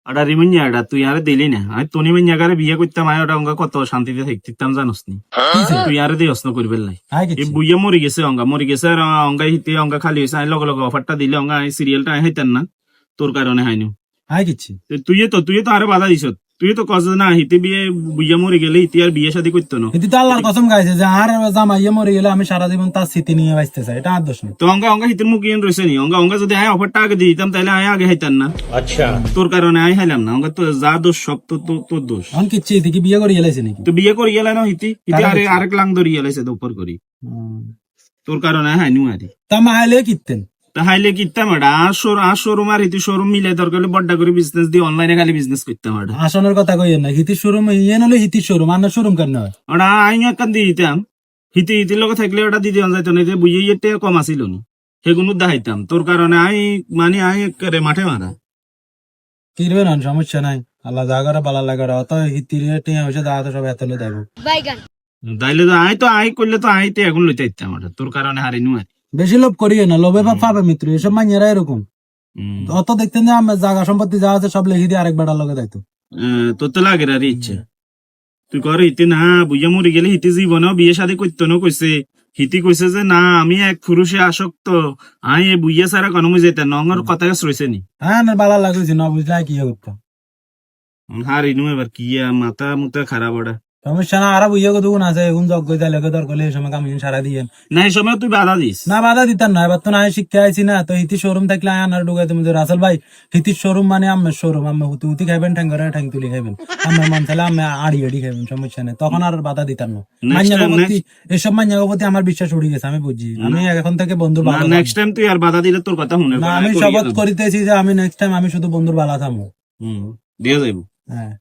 ওটা রিমিনিয়াটা তুই আরে দিলি না, আমি তুমি মিনিয়াগারে বিয়ে করতাম, আমি ওটা অঙ্গা কত শান্তিতে থাকতাম জানোস নি? তুই আরে দিয়ে অস্ন করবে লাই এই বুইয়া মরি গেছে, মরি গেছে আর অঙ্গা হিতে অঙ্গা খালি হয়েছে, আমি লগে লগে অফারটা দিলে অঙ্গা সিরিয়ালটা হাইতেন না, তোর কারণে হাইনু তুই তো আরে বাধা দিছ, তুই তো কস না হিতে বিয়ে বুইয়া মরি গেলে হিতে আর বিয়ে শাদী করতো না। কিন্তু তো আল্লাহর কসম গাইছে যে আর জামাইয়া মরে গেলে আমি সারা জীবন তার স্মৃতি নিয়ে বাঁচতে চাই, এটা আর দোষ নেই। তো অঙ্গা হিতের মুখ ইন রয়েছে নি, অঙ্গা যদি আমি অফারটা আগে দিয়ে দিতাম তাহলে আমি আগে হাইতাম না। আচ্ছা তোর কারণে আমি হাইলাম না, অঙ্গা তো যা দোষ সব তো তোর দোষ। এখন কিচ্ছু হিতে কি বিয়ে করে গেলাইছে নাকি? তো বিয়ে করে গেলে না হিতি আরেক লাং ধরে গেলাইছে তো উপর করি, তোর কারণে হাইনু আরে তা মাহাইলে কিতেন তাহলে কিতাম এটা আর শোরুম আর হিতি শোরুম মিলে দরকার বড্ডা করে বিজনেস দিয়ে অনলাইনে খালি বিজনেস করতাম এটা। আসনের কথা কইেন না, হিতির শোরুম ইয়ে নলে হিতির শোরুম আর শোরুম কেন হয় ওটা আইন একখান দিয়ে দিতাম, হিতির লোক থাকলে ওটা দিতে যাইতো না, বুঝে ইয়েতে কম আসিল নি সেগুলো দেখাইতাম। তোর কারণে মানে একেবারে মাঠে মারা কিরবে না, সমস্যা নাই, আল্লাহ জাগারা বালা লাগারা অত হিতির টিয়া হয়েছে দাদা তো সব এতলে দেবো তাইলে তো আই করলে তো আইতে এখন লইতে ইতাম ওটা, তোর কারণে হারিনু আর। বেশি লোভ করিয়ে না, লোভে বা পাবে মিত্র, এসব মাইনেরা এরকম। অত দেখতেন যে আমার জায়গা সম্পত্তি যা আছে সব লিখে দিয়ে আরেক বেটার লগে দায়িত্ব। তোর তো লাগে আর ইচ্ছে তুই কর হিতে না বুঝা মরি গেলে হিতে জীবনেও বিয়ে শাদী করতো না কইছে, হিতি কইছে যে না আমি এক পুরুষে আসক্ত, আই এ বুইয়া সারা কনমে যেতে নঙ্গর কথা রয়েছে নি। হ্যাঁ না বালা লাগছে না বুঝলে কি করতাম হারিনু এবার কি মাথা মুথা খারাপ ওটা। সমস্যা না, আরো বুঝিয়ে কতক্ষণ আছে এখন যজ্ঞ দিলে দরকার এই সময় কামিন সারা দিয়ে না এই সময় তুই বাধা দিস না, বাধা দিতাম না, এবার তো না শিক্ষা আইছি না, তো হিতি শোরুম থাকলে আনার ঢুকাই তুমি রাসেল ভাই হিতির শোরুম মানে আমার শোরুম, আমি হুতি হুতি খাইবেন ঠ্যাং করে ঠ্যাং তুলি খাইবেন, আমার মান চাইলে আমি আড়ি আড়ি খাইবেন, সমস্যা নেই, তখন আর বাধা দিতাম না। মান্যাগপতি এসব মান্যাগপতি আমার বিশ্বাস উড়ে গেছে, আমি বুঝি, আমি এখন থেকে বন্ধুর বালা। নেক্সট টাইম তুই আর বাধা দিলে তোর কথা শুনে না, আমি শপথ করিতেছি যে আমি নেক্সট টাইম আমি শুধু বন্ধুর বালা থামবো। দিয়ে যাইব। হ্যাঁ।